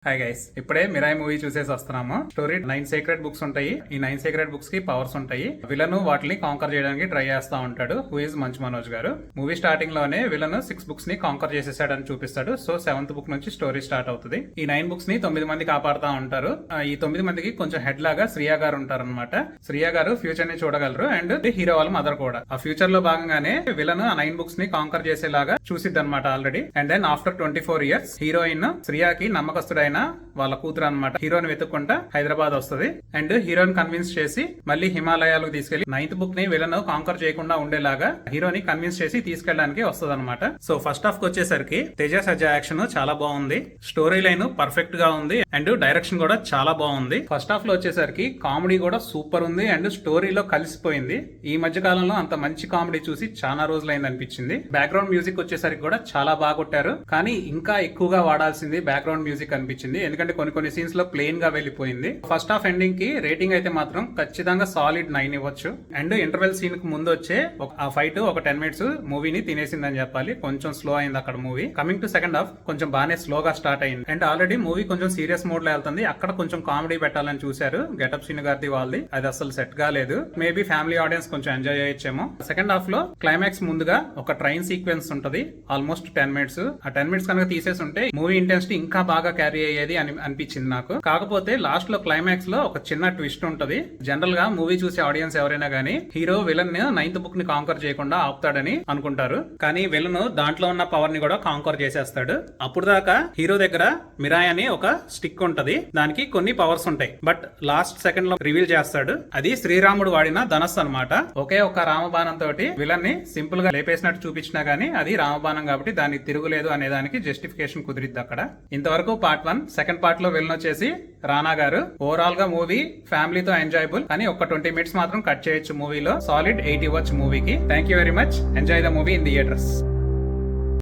Hi guys, ఇప్పుడే Mirai movie చూసేసి వస్తున్నాము. స్టోరీ 9 సీక్రెట్ బుక్స్ ఉంటాయి. ఈ 9 సీక్రెట్ బుక్స్ కి పవర్స్ ఉంటాయి. విలన్ వాటిని కాంకర్ చేయడానికి ట్రై చేస్తా ఉంటాడు. హూ ఇస్ మంచు మనోజ్ గారు. మూవీ స్టార్టింగ్ లోనే విలన్ 6 బుక్స్ ని కాంకర్ చేసేసాడని చూపిస్తాడు. సో 7th బుక్ నుంచి స్టోరీ స్టార్ట్ అవుతుంది. ఈ 9 బుక్స్ ని 9 మంది కాపాడుతా ఉంటారు. ఈ 9 మందికి కొంచెం హెడ్ లాగా శ్రియా గారు ఉంటారు అనమాట. శ్రియా గారు ఫ్యూచర్ ని చూడగలరు అండ్ హీరో వాళ్ళ మదర్ కూడా. ఆ ఫ్యూచర్ లో భాగంగానే విలన్ ఆ 9 బుక్స్ ని కాంకర్ చేసేలాగా చూసిద్ది అనమాట already. And then after 24 years heroine శ్రియాకి నమ్మకస్తుడైన వాళ్ళ కూతురు అనమాట హీరోని వెతుక్కుంటా హైదరాబాద్ వస్తుంది. అండ్ హీరోని కన్విన్స్ చేసి మళ్ళీ హిమాలయాలకు తీసుకెళ్లి 9th బుక్ ని విలన్ కాంకర్ చేయకుండా ఉండేలాగా హీరోని కన్విన్స్ చేసి తీసుకెళ్ళడానికి వస్తుంది అనమాట. సో ఫస్ట్ హాఫ్ కి వచ్చేసరికి తేజ సజ్జా యాక్షన్ చాలా బాగుంది. స్టోరీ లైన్ పర్ఫెక్ట్ గా ఉంది అండ్ డైరెక్షన్ కూడా చాలా బాగుంది. ఫస్ట్ హాఫ్ లో వచ్చేసరికి కామెడీ కూడా సూపర్ ఉంది అండ్ స్టోరీలో కలిసిపోయింది. ఈ మధ్య కాలంలో అంత మంచి కామెడీ చూసి చాలా రోజులైంది అనిపించింది. బ్యాక్గ్రౌండ్ మ్యూజిక్ వచ్చేసరికి కూడా చాలా బాగా కొట్టారు, కానీ ఇంకా ఎక్కువగా వాడాల్సింది బ్యాక్గ్రౌండ్ మ్యూజిక్ అనిపించింది. ఎందుకంటే కొన్ని సీన్స్ లో ప్లెయిన్ గా వెళ్ళిపోయింది. ఫస్ట్ హాఫ్ ఎండింగ్ కి రేటింగ్ అయితే మాత్రం ఖచ్చితంగా సాలిడ్ 9 ఇవ్వచ్చు. అండ్ ఇంటర్వెల్ సీన్ కు ముందు వచ్చే ఆ ఫైట్ ఒక 10 minutes మూవీని తినేసిందని చెప్పాలి. కొంచెం స్లో అయింది అక్కడ movie. Coming to second half కొంచెం బాగానే స్లోగా స్టార్ట్ అయింది అండ్ ఆల్రెడీ మూవీ కొంచెం సీరియస్ మోడ్ లో వెళ్తుంది. అక్కడ కొంచెం కామెడీ పెట్టాలని చూశారు గెటప్ సీన్ గారిది వాళ్ళది. అది అసలు సెట్ కాలేదు. మేబీ ఫ్యామిలీ ఆడియన్స్ కొంచెం ఎంజాయ్ చేయొచ్చేమో. సెకండ్ హాఫ్ లో క్లైమాక్స్ ముందుగా ఒక ట్రైన్ సీక్వెన్స్ ఉంటది ఆల్మోస్ట్ 10 minutes. ఆ 10 minutes కనుక తీసేసి ఉంటే మూవీ ఇంటెన్సిటీ ఇంకా బాగా క్యారీ అయ్యేది అని అనిపించింది నాకు. కాకపోతే లాస్ట్ లో క్లైమాక్స్ లో ఒక చిన్న ట్విస్ట్ ఉంటది. జనరల్ గా మూవీ చూసే ఆడియన్స్ ఎవరైనా గానీ హీరో విలన్ 9th బుక్ ని కాంకర్ చేయకుండా ఆపుతాడని అనుకుంటారు. కానీ విలన్ దాంట్లో ఉన్న పవర్ ని కూడా కాంకర్ చేసేస్తాడు. అప్పుడు దాకా హీరో దగ్గర మిరాయ్ అని ఒక స్టిక్ ఉంటది, దానికి కొన్ని పవర్స్ ఉంటాయి. బట్ లాస్ట్ సెకండ్ లో రివీల్ చేస్తాడు అది శ్రీరాముడు వాడిన ధనస్సు అనమాట. ఒకే ఒక రామబాణం తోటి విలన్ ని సింపుల్ గా లేపేసినట్టు చూపించినా గానీ అది రామబాణం కాబట్టి దానికి తిరుగులేదు అనే దానికి జస్టిఫికేషన్ కుదిరిద్ది అక్కడ. ఇంతవరకు పార్ట్ 1. సెకండ్ పార్ట్ లో విలన్ వచ్చేసి రానా గారు. ఓవరాల్ గా మూవీ ఫ్యామిలీతో ఎంజాయబుల్, కానీ ఒక 20 minutes మాత్రం కట్ చేయొచ్చు మూవీలో. సాలిడ్ 8 ఇవ్వచ్చు మూవీకి. Thank you very much. Enjoy the movie in theatres.